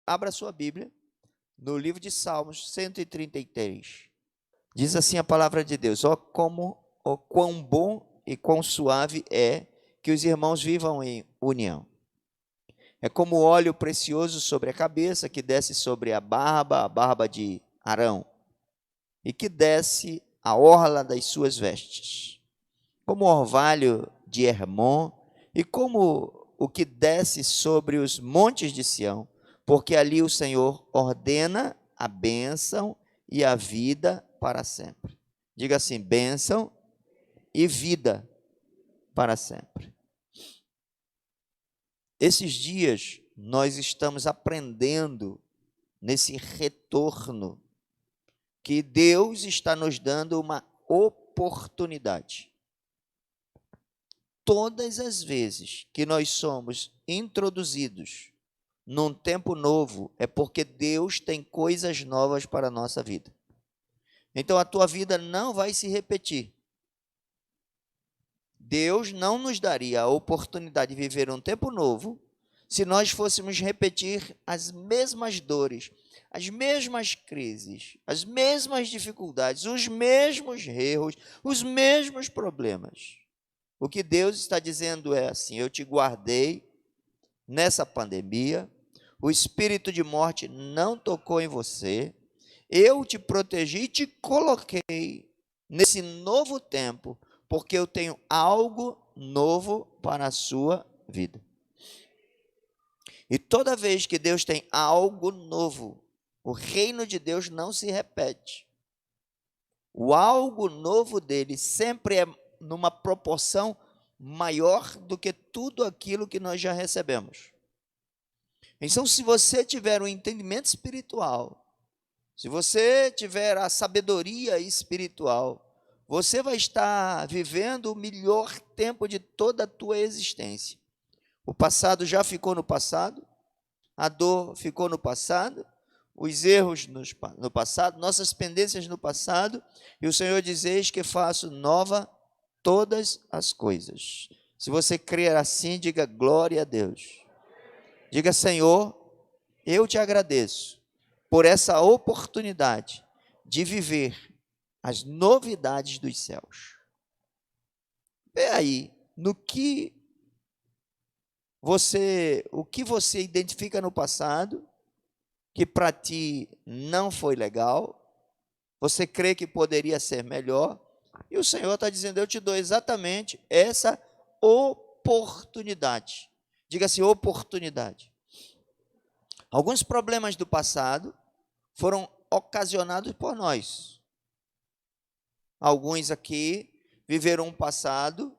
Abra sua Bíblia no livro de Salmos 133. Diz assim a palavra de Deus: ó quão bom e quão suave é que os irmãos vivam em união. É como óleo precioso sobre a cabeça, que desce sobre a barba de Arão, e que desce a orla das suas vestes. Como o orvalho de Hermon, e como o que desce sobre os montes de Sião, porque ali o Senhor ordena a bênção e a vida para sempre. Diga assim: bênção e vida para sempre. Esses dias nós estamos aprendendo nesse retorno que Deus está nos dando uma oportunidade. Todas as vezes que nós somos introduzidos num tempo novo, é porque Deus tem coisas novas para a nossa vida. Então a tua vida não vai se repetir. Deus não nos daria a oportunidade de viver um tempo novo se nós fôssemos repetir as mesmas dores, as mesmas crises, as mesmas dificuldades, os mesmos erros, os mesmos problemas. O que Deus está dizendo é assim: eu te guardei nessa pandemia, o espírito de morte não tocou em você, eu te protegi e te coloquei nesse novo tempo, porque eu tenho algo novo para a sua vida. E toda vez que Deus tem algo novo, o reino de Deus não se repete. O algo novo dele sempre é numa proporção maior do que tudo aquilo que nós já recebemos. Então, se você tiver um entendimento espiritual, se você tiver a sabedoria espiritual, você vai estar vivendo o melhor tempo de toda a tua existência. O passado já ficou no passado, a dor ficou no passado, os erros no passado, nossas pendências no passado, e o Senhor diz: eis que faço nova todas as coisas. Se você crer assim, diga glória a Deus. Diga: Senhor, eu te agradeço por essa oportunidade de viver as novidades dos céus. Vê aí, o que você identifica no passado, que para ti não foi legal, você crê que poderia ser melhor, e o Senhor está dizendo: eu te dou exatamente essa oportunidade. Diga assim: oportunidade. Alguns problemas do passado foram ocasionados por nós. Alguns aqui viveram um passado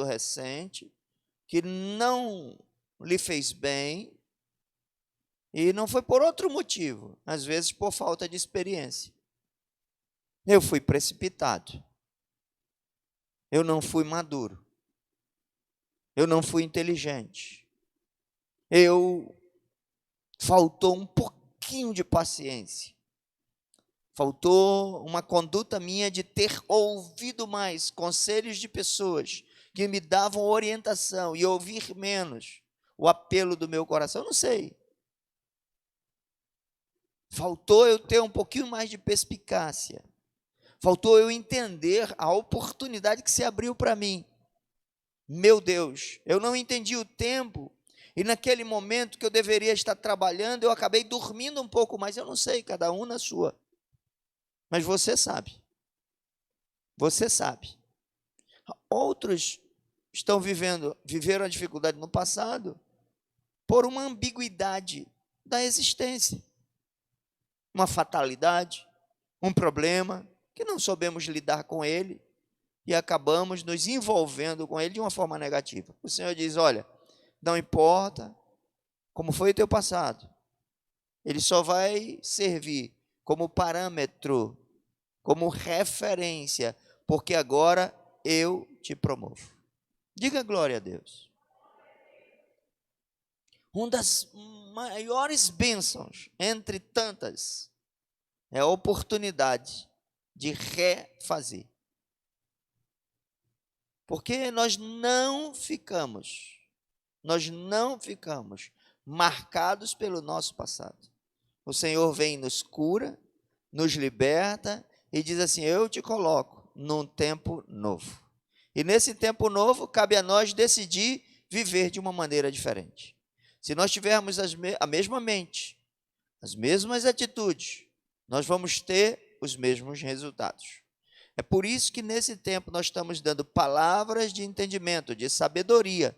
recente, que não lhe fez bem, e não foi por outro motivo, às vezes por falta de experiência. Eu fui precipitado, eu não fui maduro, eu não fui inteligente, faltou um pouquinho de paciência, faltou uma conduta minha de ter ouvido mais conselhos de pessoas que me davam orientação e ouvir menos o apelo do meu coração. Eu não sei. Faltou eu ter um pouquinho mais de perspicácia. Faltou eu entender a oportunidade que se abriu para mim. Meu Deus, eu não entendi o tempo. E naquele momento que eu deveria estar trabalhando, eu acabei dormindo um pouco mais. Eu não sei, cada um na sua. Mas você sabe. Você sabe. Outros viveram a dificuldade no passado por uma ambiguidade da existência. Uma fatalidade, um problema, que não soubemos lidar com ele e acabamos nos envolvendo com ele de uma forma negativa. O Senhor diz: olha, não importa como foi o teu passado, ele só vai servir como parâmetro, como referência, porque agora eu te promovo. Diga glória a Deus. Uma das maiores bênçãos, entre tantas, é a oportunidade de refazer. Porque nós não ficamos marcados pelo nosso passado. O Senhor vem e nos cura, nos liberta e diz assim: eu te coloco num tempo novo. E nesse tempo novo, cabe a nós decidir viver de uma maneira diferente. Se nós tivermos a mesma mente, as mesmas atitudes, nós vamos ter os mesmos resultados. É por isso que nesse tempo nós estamos dando palavras de entendimento, de sabedoria.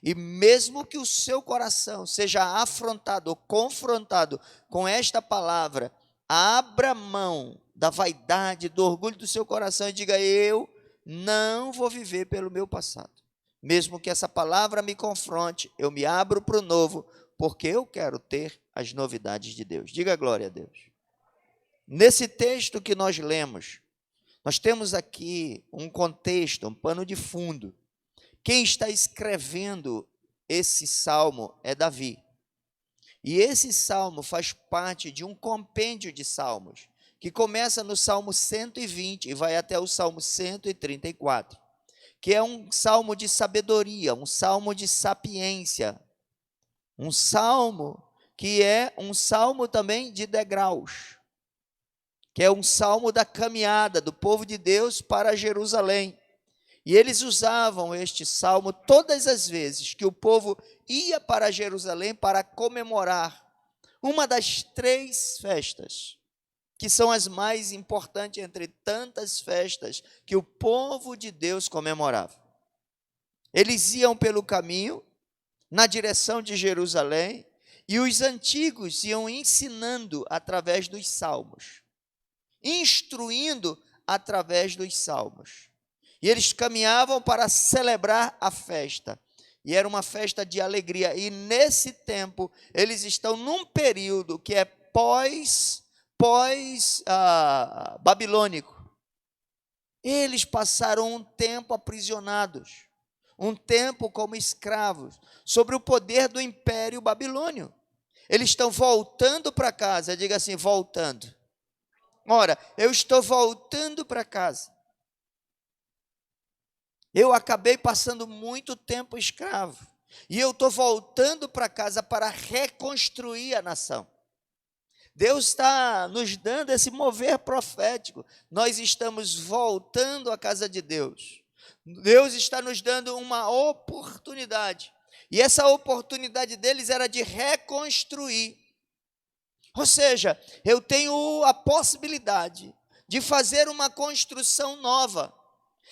E mesmo que o seu coração seja afrontado ou confrontado com esta palavra, abra mão da vaidade, do orgulho do seu coração e diga: eu não vou viver pelo meu passado. Mesmo que essa palavra me confronte, eu me abro para o novo, porque eu quero ter as novidades de Deus. Diga glória a Deus. Nesse texto que nós lemos, nós temos aqui um contexto, um pano de fundo. Quem está escrevendo esse salmo é Davi. E esse salmo faz parte de um compêndio de salmos, que começa no Salmo 120 e vai até o Salmo 134, que é um salmo de sabedoria, um salmo de sapiência, um salmo que é um salmo também de degraus, que é um salmo da caminhada do povo de Deus para Jerusalém. E eles usavam este salmo todas as vezes que o povo ia para Jerusalém para comemorar uma das 3 festas, que são as mais importantes entre tantas festas que o povo de Deus comemorava. Eles iam pelo caminho, na direção de Jerusalém, e os antigos iam ensinando através dos salmos, instruindo através dos salmos. E eles caminhavam para celebrar a festa. E era uma festa de alegria. E nesse tempo, eles estão num período que é pós-babilônico. Eles passaram um tempo aprisionados, um tempo como escravos, sobre o poder do império babilônio. Eles estão voltando para casa. Diga assim: voltando. Ora, eu estou voltando para casa. Eu acabei passando muito tempo escravo. E eu estou voltando para casa para reconstruir a nação. Deus está nos dando esse mover profético. Nós estamos voltando à casa de Deus. Deus está nos dando uma oportunidade. E essa oportunidade deles era de reconstruir. Ou seja, eu tenho a possibilidade de fazer uma construção nova.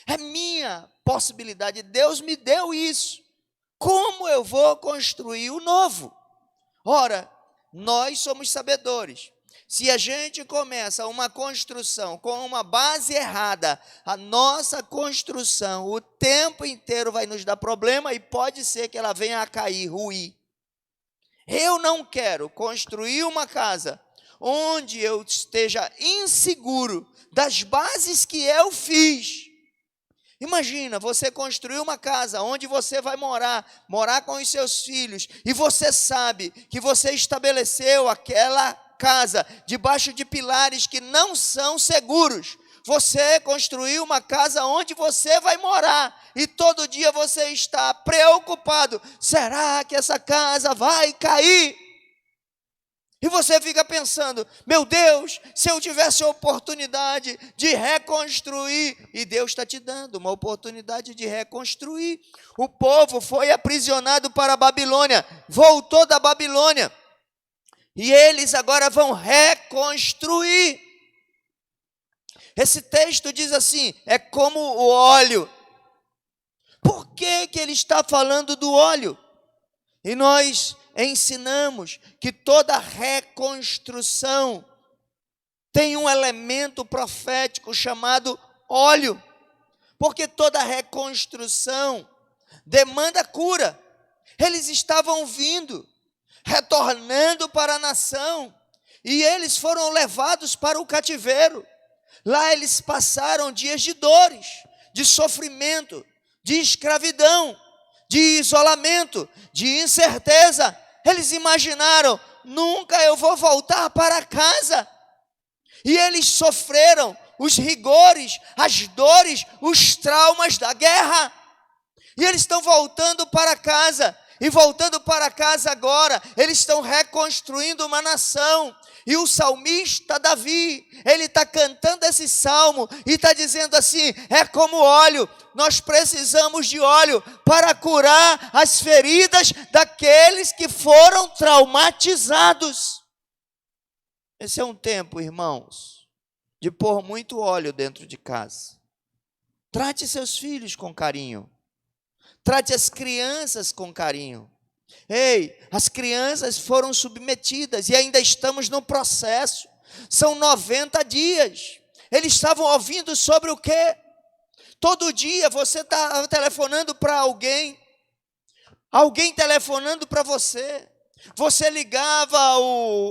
É minha possibilidade. Deus me deu isso. Como eu vou construir o novo? Ora, nós somos sabedores. Se a gente começa uma construção com uma base errada, a nossa construção o tempo inteiro vai nos dar problema e pode ser que ela venha a cair, ruir. Eu não quero construir uma casa onde eu esteja inseguro das bases que eu fiz. Imagina, você construir uma casa onde você vai morar com os seus filhos, e você sabe que você estabeleceu aquela casa debaixo de pilares que não são seguros. Você construiu uma casa onde você vai morar, e todo dia você está preocupado: será que essa casa vai cair? E você fica pensando: meu Deus, se eu tivesse a oportunidade de reconstruir. E Deus está te dando uma oportunidade de reconstruir. O povo foi aprisionado para a Babilônia, voltou da Babilônia, e eles agora vão reconstruir. Esse texto diz assim: é como o óleo. Por que ele está falando do óleo? E nós ensinamos que toda reconstrução tem um elemento profético chamado óleo, porque toda reconstrução demanda cura. Eles estavam vindo, retornando para a nação, e eles foram levados para o cativeiro. Lá eles passaram dias de dores, de sofrimento, de escravidão, de isolamento, de incerteza. Eles imaginaram: nunca eu vou voltar para casa. E eles sofreram os rigores, as dores, os traumas da guerra. E eles estão voltando para casa. e voltando para casa agora, eles estão reconstruindo uma nação. E o salmista Davi, ele está cantando esse salmo e está dizendo assim: é como óleo, nós precisamos de óleo para curar as feridas daqueles que foram traumatizados. Esse é um tempo, irmãos, de pôr muito óleo dentro de casa. Trate seus filhos com carinho. Trate as crianças com carinho. Ei, as crianças foram submetidas e ainda estamos no processo. São 90 dias. Eles estavam ouvindo sobre o quê? Todo dia você está telefonando para alguém. Alguém telefonando para você. Você ligava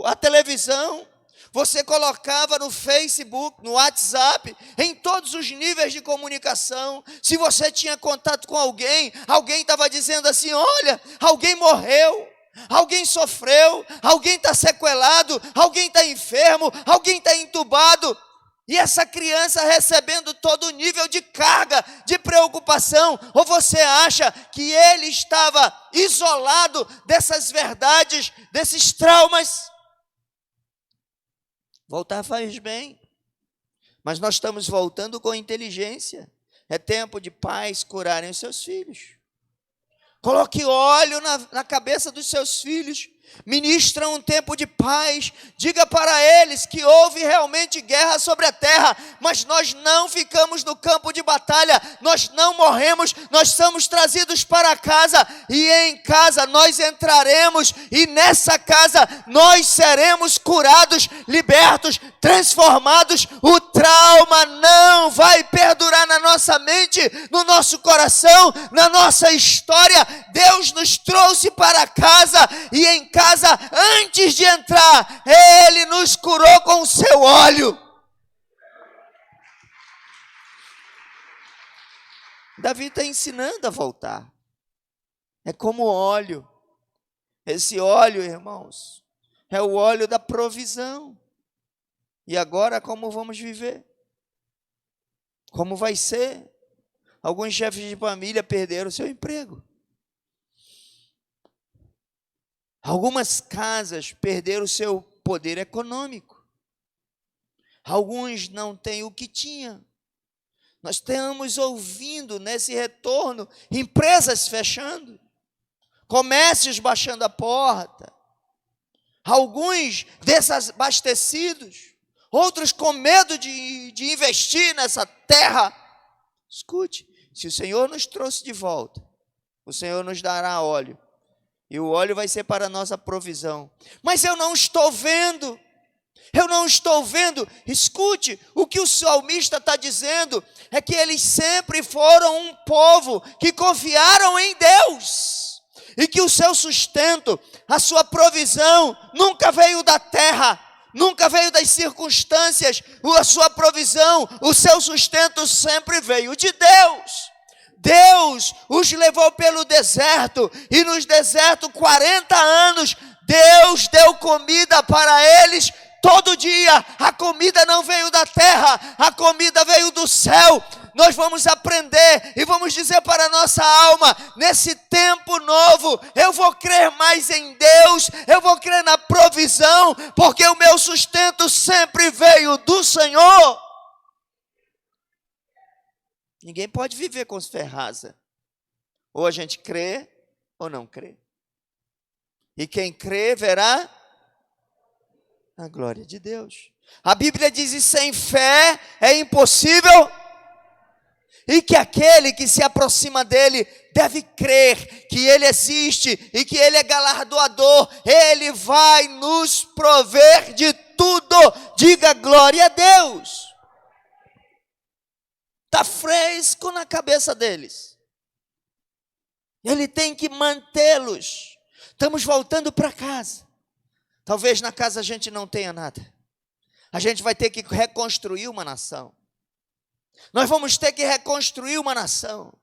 a televisão. Você colocava no Facebook, no WhatsApp, em todos os níveis de comunicação. Se você tinha contato com alguém, alguém estava dizendo assim: olha, alguém morreu, alguém sofreu, alguém está sequelado, alguém está enfermo, alguém está entubado. E essa criança recebendo todo nível de carga, de preocupação. Ou você acha que ele estava isolado dessas verdades, desses traumas? Voltar faz bem, mas nós estamos voltando com inteligência. É tempo de pais curarem os seus filhos. Coloque óleo na cabeça dos seus filhos. Ministra um tempo de paz. Diga para eles que houve realmente guerra sobre a terra, mas nós não ficamos no campo de batalha, nós não morremos, nós somos trazidos para casa, e em casa nós entraremos, e nessa casa nós seremos curados, libertos, transformados. O trauma não vai perdurar na nossa mente, no nosso coração, na nossa história. Deus nos trouxe para casa, e em casa, antes de entrar, Ele nos curou com o seu óleo. Davi está ensinando a voltar. É como óleo. Esse óleo, irmãos, é o óleo da provisão. E agora como vamos viver? Como vai ser? Alguns chefes de família perderam o seu emprego. Algumas casas perderam o seu poder econômico. Alguns não têm o que tinham. Nós estamos ouvindo nesse retorno empresas fechando, comércios baixando a porta, alguns desabastecidos, outros com medo de investir nessa terra. Escute, se o Senhor nos trouxe de volta, o Senhor nos dará óleo. E o óleo vai ser para a nossa provisão. Mas eu não estou vendo. Eu não estou vendo. Escute, o que o salmista está dizendo é que eles sempre foram um povo que confiaram em Deus. E que o seu sustento, a sua provisão, nunca veio da terra, nunca veio das circunstâncias. A sua provisão, o seu sustento sempre veio de Deus. Deus os levou pelo deserto, e nos desertos 40 anos, Deus deu comida para eles todo dia. A comida não veio da terra, a comida veio do céu. Nós vamos aprender e vamos dizer para a nossa alma, nesse tempo novo, eu vou crer mais em Deus, eu vou crer na provisão, porque o meu sustento sempre veio do Senhor. Ninguém pode viver com ferraza. Ou a gente crê ou não crê. E quem crê verá a glória de Deus. A Bíblia diz que sem fé é impossível, e que aquele que se aproxima dele deve crer que ele existe e que ele é galardoador. Ele vai nos prover de tudo. Diga glória a Deus. Está fresco na cabeça deles. Ele tem que mantê-los. Estamos voltando para casa. Talvez na casa a gente não tenha nada. A gente vai ter que reconstruir uma nação. Nós vamos ter que reconstruir uma nação.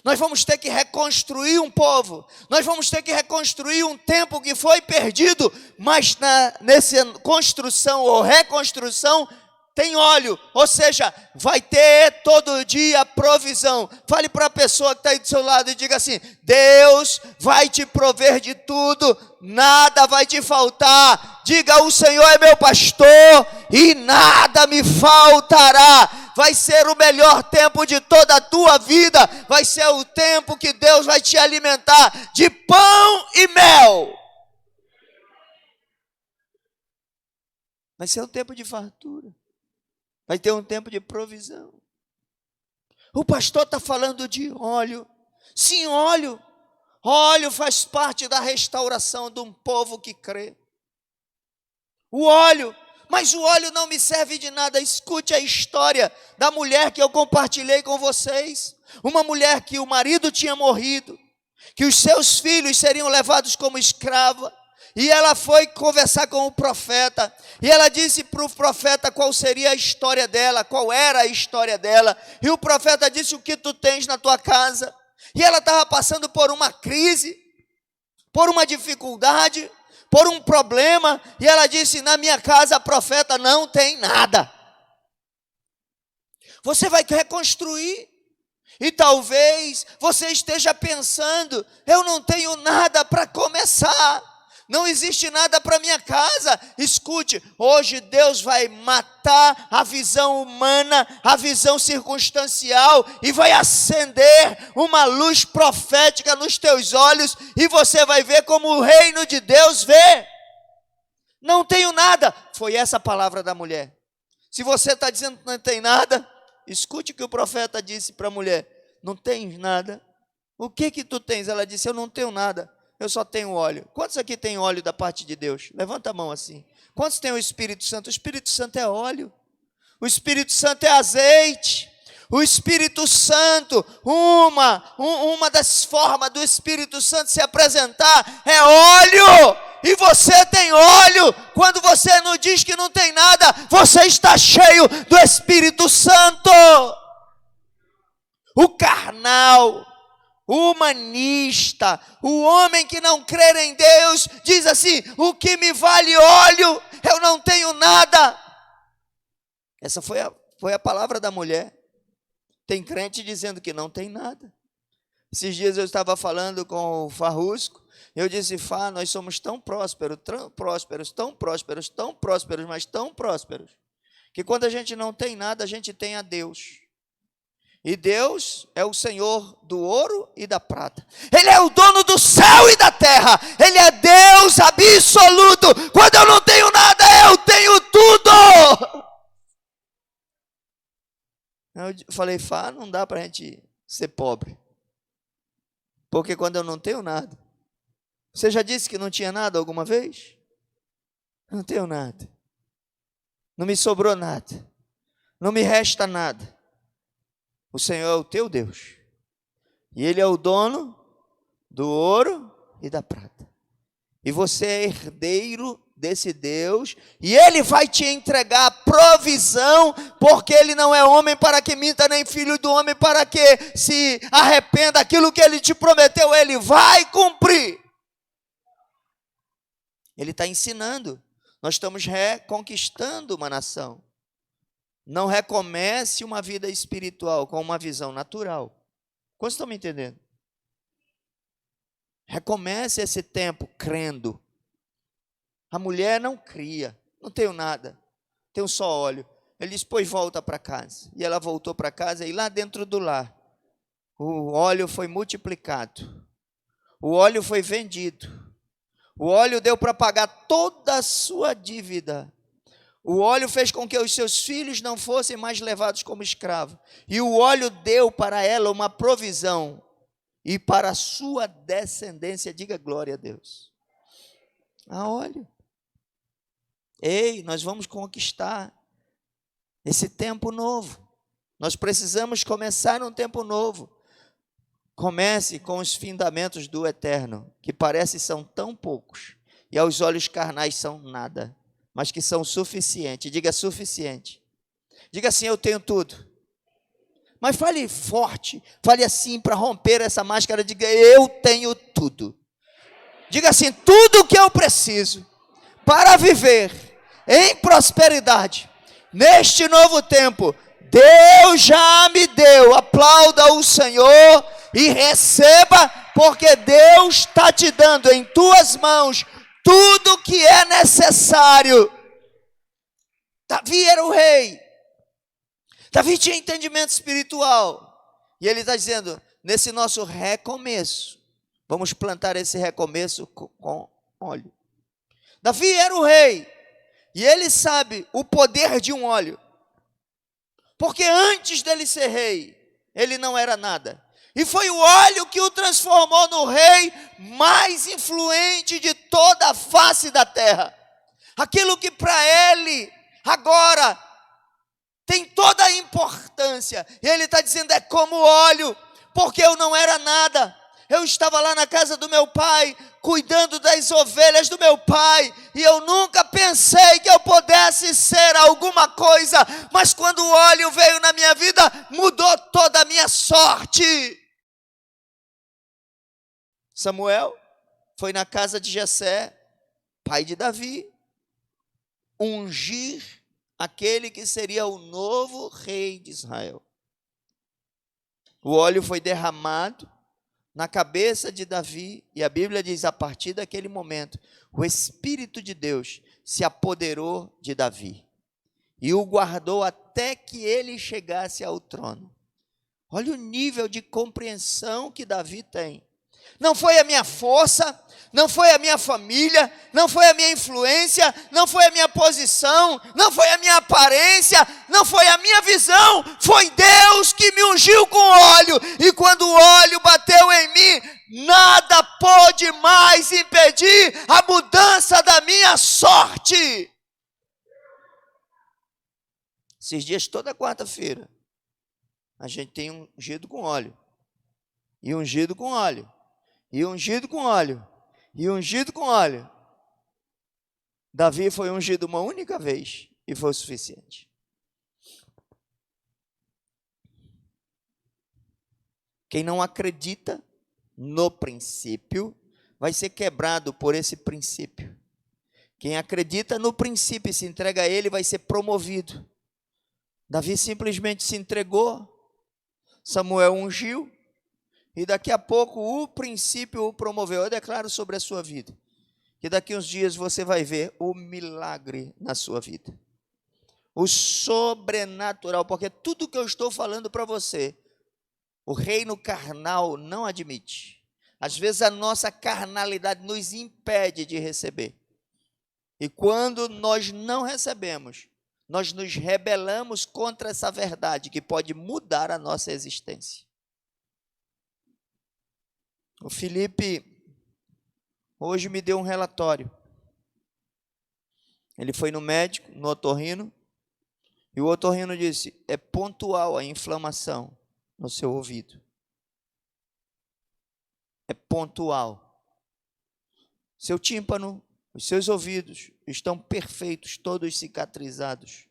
Nós vamos ter que reconstruir um povo. Nós vamos ter que reconstruir um tempo que foi perdido. Mas nessa construção ou reconstrução, tem óleo, ou seja, vai ter todo dia provisão. Fale para a pessoa que está aí do seu lado e diga assim: Deus vai te prover de tudo, nada vai te faltar. Diga: o Senhor é meu pastor e nada me faltará. Vai ser o melhor tempo de toda a tua vida, vai ser o tempo que Deus vai te alimentar de pão e mel. Vai ser um tempo de fartura. Vai ter um tempo de provisão. O pastor está falando de óleo. Sim, óleo. Óleo faz parte da restauração de um povo que crê. O óleo. Mas o óleo não me serve de nada. Escute a história da mulher que eu compartilhei com vocês. Uma mulher que o marido tinha morrido, que os seus filhos seriam levados como escrava. E ela foi conversar com o profeta, e ela disse para o profeta qual seria a história dela, qual era a história dela. E o profeta disse: o que tu tens na tua casa? E ela estava passando por uma crise, por uma dificuldade, por um problema, e ela disse: na minha casa, profeta, não tem nada. Você vai reconstruir, e talvez você esteja pensando: eu não tenho nada para começar. Não existe nada para minha casa. Escute, hoje Deus vai matar a visão humana, a visão circunstancial, e vai acender uma luz profética nos teus olhos, e você vai ver como o reino de Deus vê. Não tenho nada. Foi essa a palavra da mulher. Se você está dizendo que não tem nada, escute o que o profeta disse para a mulher: não tens nada? O que tu tens? Ela disse: eu não tenho nada. Eu só tenho óleo. Quantos aqui tem óleo da parte de Deus? Levanta a mão assim. Quantos tem o Espírito Santo? O Espírito Santo é óleo. O Espírito Santo é azeite. O Espírito Santo, uma das formas do Espírito Santo se apresentar é óleo. E você tem óleo. Quando você não diz que não tem nada, você está cheio do Espírito Santo. O carnal, o humanista, o homem que não crê em Deus, diz assim: o que me vale óleo? Eu não tenho nada. Essa foi a palavra da mulher. Tem crente dizendo que não tem nada. Esses dias eu estava falando com o Farrusco, eu disse: Fá, nós somos tão prósperos, mas tão prósperos, que quando a gente não tem nada, a gente tem a Deus. E Deus é o Senhor do ouro e da prata. Ele é o dono do céu e da terra. Ele é Deus absoluto. Quando eu não tenho nada, eu tenho tudo. Eu falei: Fá, não dá para a gente ser pobre. Porque quando eu não tenho nada. Você já disse que não tinha nada alguma vez? Não tenho nada. Não me sobrou nada. Não me resta nada. O Senhor é o teu Deus, e Ele é o dono do ouro e da prata, e você é herdeiro desse Deus, e Ele vai te entregar a provisão, porque Ele não é homem para que minta, nem filho do homem para que se arrependa. Aquilo que Ele te prometeu, Ele vai cumprir. Ele está ensinando. Nós estamos reconquistando uma nação. Não recomece uma vida espiritual com uma visão natural. Quantos estão me entendendo? Recomece esse tempo crendo. A mulher não cria. Não tenho nada. Tenho só óleo. Ele disse: pois volta para casa. E ela voltou para casa, e lá dentro do lar, o óleo foi multiplicado. O óleo foi vendido. O óleo deu para pagar toda a sua dívida. O óleo fez com que os seus filhos não fossem mais levados como escravos. E o óleo deu para ela uma provisão. E para a sua descendência, diga glória a Deus. Óleo. Ei, nós vamos conquistar esse tempo novo. Nós precisamos começar um tempo novo. Comece com os fundamentos do eterno, que parece são tão poucos, e aos olhos carnais são nada, mas que são suficientes. Diga suficiente. Diga assim: eu tenho tudo. Mas fale forte, fale assim para romper essa máscara. Diga: eu tenho tudo. Diga assim: tudo o que eu preciso para viver em prosperidade neste novo tempo, Deus já me deu. Aplauda o Senhor e receba, porque Deus está te dando em tuas mãos tudo o que é necessário. Davi era o rei. Davi tinha entendimento espiritual. E ele está dizendo, nesse nosso recomeço, vamos plantar esse recomeço com óleo. Davi era o rei. E ele sabe o poder de um óleo. Porque antes dele ser rei, ele não era nada. E foi o óleo que o transformou no rei mais influente de toda a face da terra. Aquilo que para ele agora tem toda a importância. E ele está dizendo, é como óleo, porque eu não era nada. Eu estava lá na casa do meu pai, cuidando das ovelhas do meu pai, e eu nunca pensei que eu pudesse ser alguma coisa, mas quando o óleo veio na minha vida, mudou toda a minha sorte. Samuel foi na casa de Jessé, pai de Davi, ungir aquele que seria o novo rei de Israel. O óleo foi derramado na cabeça de Davi, e a Bíblia diz, a partir daquele momento, o Espírito de Deus se apoderou de Davi, e o guardou até que ele chegasse ao trono. Olha o nível de compreensão que Davi tem. Não foi a minha força, não foi a minha família, não foi a minha influência, não foi a minha posição, não foi a minha aparência, não foi a minha visão, foi Deus que me ungiu com óleo, e quando o óleo bateu em mim, nada pôde mais impedir a mudança da minha sorte. Esses dias, toda quarta-feira, a gente tem ungido com óleo, e ungido com óleo, e ungido com óleo, e ungido com óleo. Davi foi ungido uma única vez e foi o suficiente. Quem não acredita no princípio vai ser quebrado por esse princípio. Quem acredita no princípio e se entrega a ele vai ser promovido. Davi simplesmente se entregou, Samuel ungiu, e daqui a pouco o princípio o promoveu. Eu declaro sobre a sua vida, que daqui uns dias você vai ver o milagre na sua vida. O sobrenatural, porque tudo que eu estou falando para você, o reino carnal não admite. Às vezes a nossa carnalidade nos impede de receber. E quando nós não recebemos, nós nos rebelamos contra essa verdade que pode mudar a nossa existência. O Felipe hoje me deu um relatório. Ele foi no médico, no otorrino, e o otorrino disse, é pontual a inflamação no seu ouvido. É pontual. Seu tímpano, os seus ouvidos estão perfeitos, todos cicatrizados.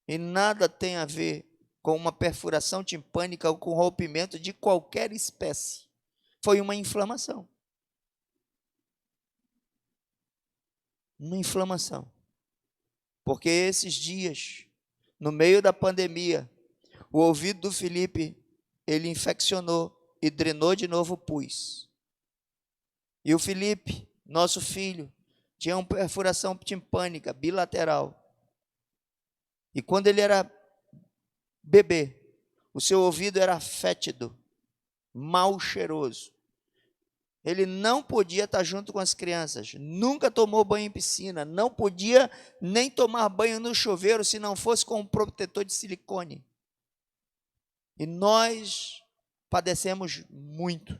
E nada tem a ver com uma perfuração timpânica ou com rompimento de qualquer espécie. Foi uma inflamação. Uma inflamação. Porque esses dias, no meio da pandemia, o ouvido do Felipe, ele infeccionou e drenou de novo o pus. E o Felipe, nosso filho, tinha uma perfuração timpânica bilateral. E quando ele era bebê, o seu ouvido era fétido, mal cheiroso. Ele não podia estar junto com as crianças, nunca tomou banho em piscina, não podia nem tomar banho no chuveiro se não fosse com um protetor de silicone. E nós padecemos muito.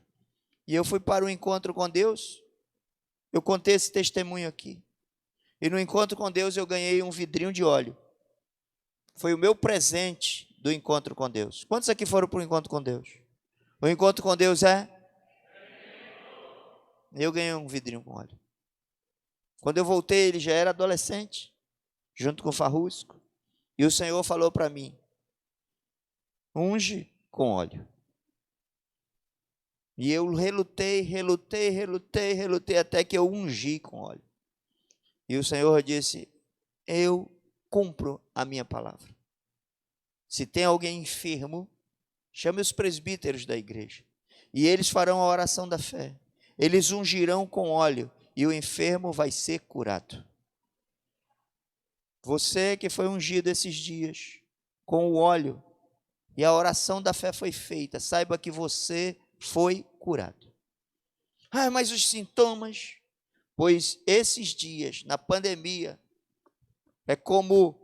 E eu fui para o encontro com Deus, eu contei esse testemunho aqui. E no encontro com Deus eu ganhei um vidrinho de óleo. Foi o meu presente do encontro com Deus. Quantos aqui foram para o encontro com Deus? O encontro com Deus é? Eu ganhei um vidrinho com óleo. Quando eu voltei, ele já era adolescente, junto com o Farrusco. E o Senhor falou para mim, unge com óleo. E eu relutei, até que eu ungi com óleo. E o Senhor disse, eu cumpro a minha palavra. Se tem alguém enfermo, chame os presbíteros da igreja, e eles farão a oração da fé. Eles ungirão com óleo, e o enfermo vai ser curado. Você que foi ungido esses dias com o óleo, e a oração da fé foi feita, saiba que você foi curado. Ah, mas os sintomas? Pois esses dias, na pandemia, é como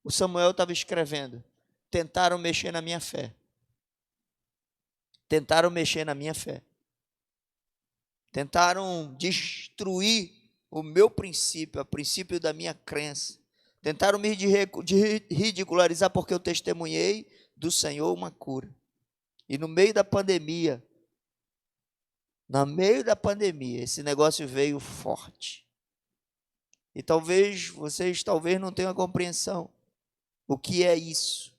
o Samuel estava escrevendo, tentaram mexer na minha fé. Tentaram mexer na minha fé. Tentaram destruir o meu princípio, o princípio da minha crença. Tentaram me ridicularizar porque eu testemunhei do Senhor uma cura. E no meio da pandemia, esse negócio veio forte. E talvez vocês não tenham a compreensão o que é isso.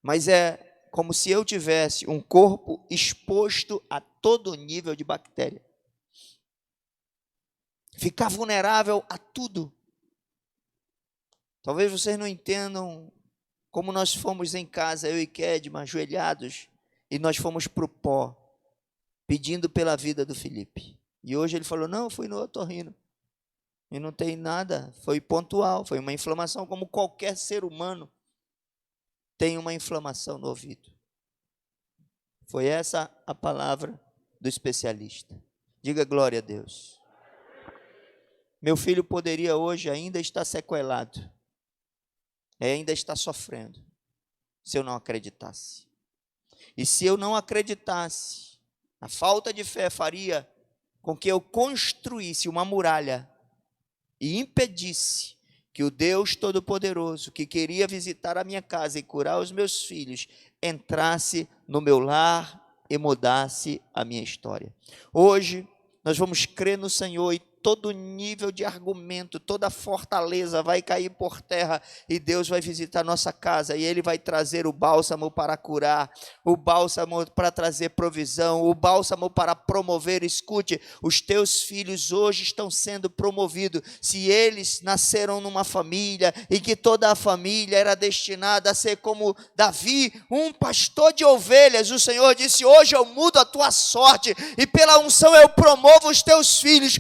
Mas é como se eu tivesse um corpo exposto a todo nível de bactéria. Ficar vulnerável a tudo. Talvez vocês não entendam como nós fomos em casa, eu e Kedma, ajoelhados, e nós fomos para o pó, pedindo pela vida do Felipe. E hoje ele falou, não, eu fui no otorrino. E não tem nada, foi pontual, foi uma inflamação, como qualquer ser humano tem uma inflamação no ouvido. Foi essa a palavra do especialista. Diga glória a Deus. Meu filho poderia hoje ainda estar sequelado, ainda estar sofrendo, se eu não acreditasse. E se eu não acreditasse, a falta de fé faria com que eu construísse uma muralha e impedisse que o Deus Todo-Poderoso, que queria visitar a minha casa e curar os meus filhos, entrasse no meu lar e mudasse a minha história. Hoje, nós vamos crer no Senhor e todo nível de argumento, toda fortaleza vai cair por terra e Deus vai visitar nossa casa e Ele vai trazer o bálsamo para curar, o bálsamo para trazer provisão, o bálsamo para promover. Escute, os teus filhos hoje estão sendo promovidos. Se eles nasceram numa família e que toda a família era destinada a ser como Davi, um pastor de ovelhas, o Senhor disse, hoje eu mudo a tua sorte e pela unção eu promovo os teus filhos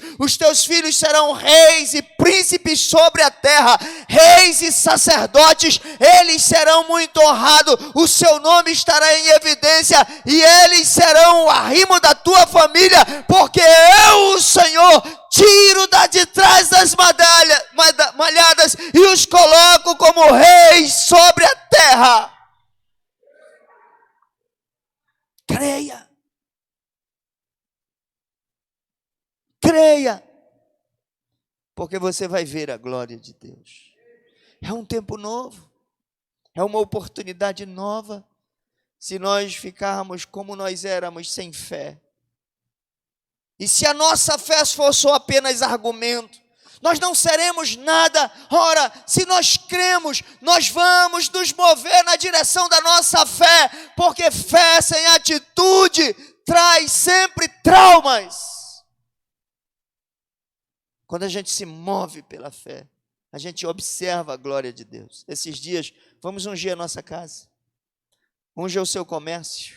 filhos serão reis e príncipes sobre a terra, reis e sacerdotes, eles serão muito honrados, o seu nome estará em evidência, e eles serão o arrimo da tua família, porque eu, o Senhor, tiro de trás das malhadas, e os coloco como reis sobre a terra. Creia. Creia. Porque você vai ver a glória de Deus. É um tempo novo, é uma oportunidade nova. Se nós ficarmos como nós éramos, sem fé, e se a nossa fé for só apenas argumento, nós não seremos nada. Ora, se nós cremos, nós vamos nos mover na direção da nossa fé, porque fé sem atitude traz sempre traumas. Quando a gente se move pela fé, a gente observa a glória de Deus. Esses dias, vamos ungir a nossa casa. Unja o seu comércio,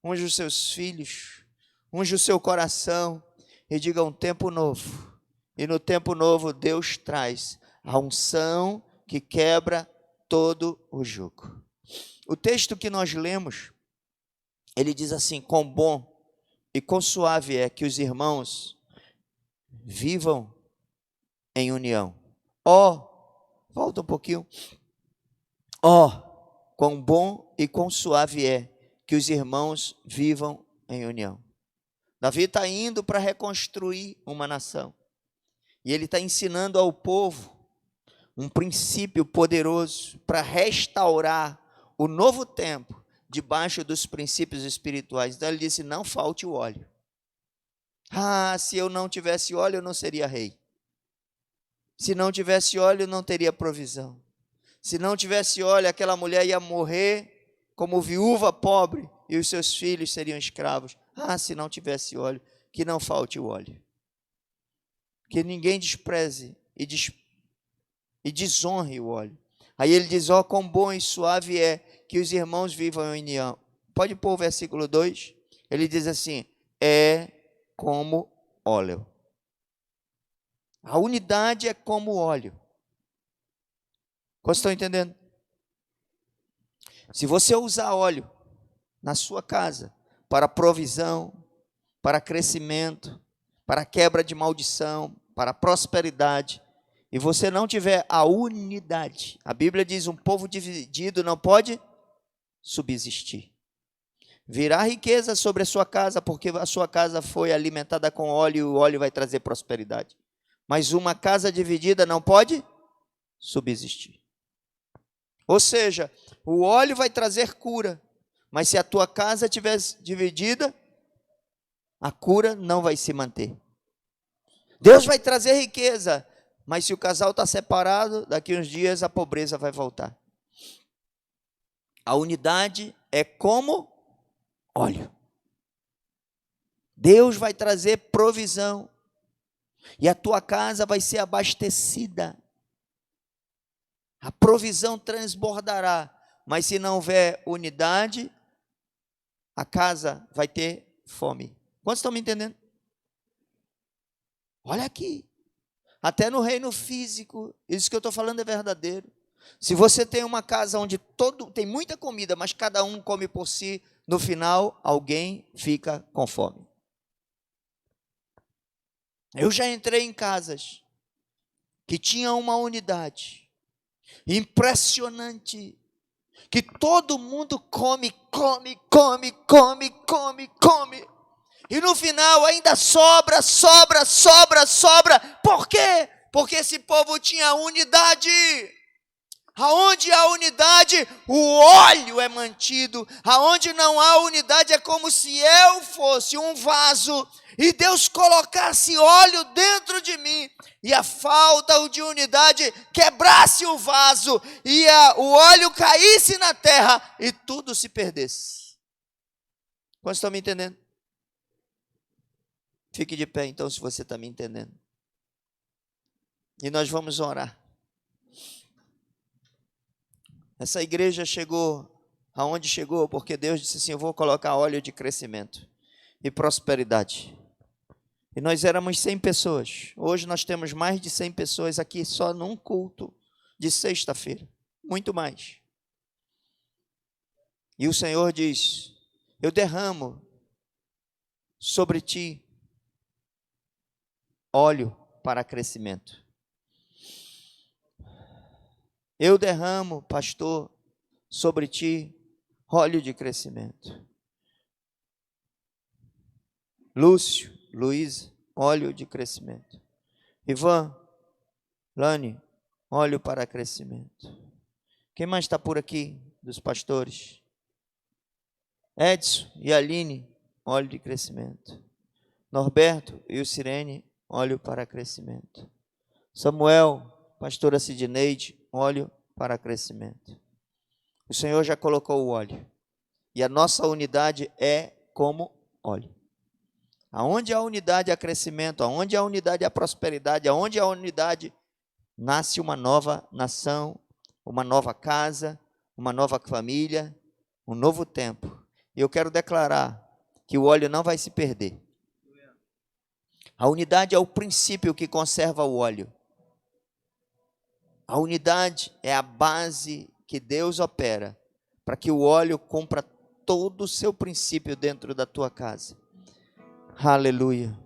unja os seus filhos, unja o seu coração e diga um tempo novo. E no tempo novo, Deus traz a unção que quebra todo o jugo. O texto que nós lemos, ele diz assim, quão bom e quão suave é que os irmãos vivam em união. Volta um pouquinho. Quão bom e quão suave é que os irmãos vivam em união. Davi está indo para reconstruir uma nação. E ele está ensinando ao povo um princípio poderoso para restaurar o novo tempo debaixo dos princípios espirituais. Então ele disse, não falte o óleo. Se eu não tivesse óleo, eu não seria rei. Se não tivesse óleo, não teria provisão. Se não tivesse óleo, aquela mulher ia morrer como viúva pobre e os seus filhos seriam escravos. Se não tivesse óleo, que não falte o óleo. Que ninguém despreze e e desonre o óleo. Aí ele diz, ó, quão bom e suave é que os irmãos vivam em união. Pode pôr o versículo 2? Ele diz assim, é como óleo. A unidade é como óleo. Vocês estão entendendo? Se você usar óleo na sua casa para provisão, para crescimento, para quebra de maldição, para prosperidade, e você não tiver a unidade, a Bíblia diz, um povo dividido não pode subsistir. Virá riqueza sobre a sua casa, porque a sua casa foi alimentada com óleo, e o óleo vai trazer prosperidade. Mas uma casa dividida não pode subsistir. Ou seja, o óleo vai trazer cura, mas se a tua casa estiver dividida, a cura não vai se manter. Deus vai trazer riqueza, mas se o casal está separado, daqui uns dias a pobreza vai voltar. A unidade é como óleo. Deus vai trazer provisão, e a tua casa vai ser abastecida. A provisão transbordará, mas se não houver unidade, a casa vai ter fome. Quantos estão me entendendo? Olha aqui, até no reino físico, isso que eu estou falando é verdadeiro. Se você tem uma casa onde tem muita comida, mas cada um come por si, no final alguém fica com fome. Eu já entrei em casas que tinham uma unidade impressionante, que todo mundo come, e no final ainda sobra. Por quê? Porque esse povo tinha unidade. Aonde há unidade, o óleo é mantido. Aonde não há unidade, é como se eu fosse um vaso e Deus colocasse óleo dentro de mim, e a falta de unidade quebrasse o vaso, e o óleo caísse na terra, e tudo se perdesse. Quantos estão me entendendo? Fique de pé então, se você está me entendendo. E nós vamos orar. Essa igreja chegou aonde chegou, porque Deus disse assim, eu vou colocar óleo de crescimento e prosperidade. E nós éramos 100 pessoas. Hoje nós temos mais de 100 pessoas aqui só num culto de sexta-feira. Muito mais. E o Senhor diz, eu derramo sobre ti óleo para crescimento. Eu derramo, pastor, sobre ti óleo de crescimento. Lúcio, Luiz, óleo de crescimento. Ivan, Lani, óleo para crescimento. Quem mais está por aqui dos pastores? Edson e Aline, óleo de crescimento. Norberto e Sirene, óleo para crescimento. Samuel, pastora Sidneide, óleo para crescimento. O Senhor já colocou o óleo. E a nossa unidade é como óleo. Aonde há unidade há crescimento, aonde há unidade há prosperidade, aonde há unidade nasce uma nova nação, uma nova casa, uma nova família, um novo tempo. E eu quero declarar que o óleo não vai se perder. A unidade é o princípio que conserva o óleo. A unidade é a base que Deus opera para que o óleo cumpra todo o seu princípio dentro da tua casa. Aleluia.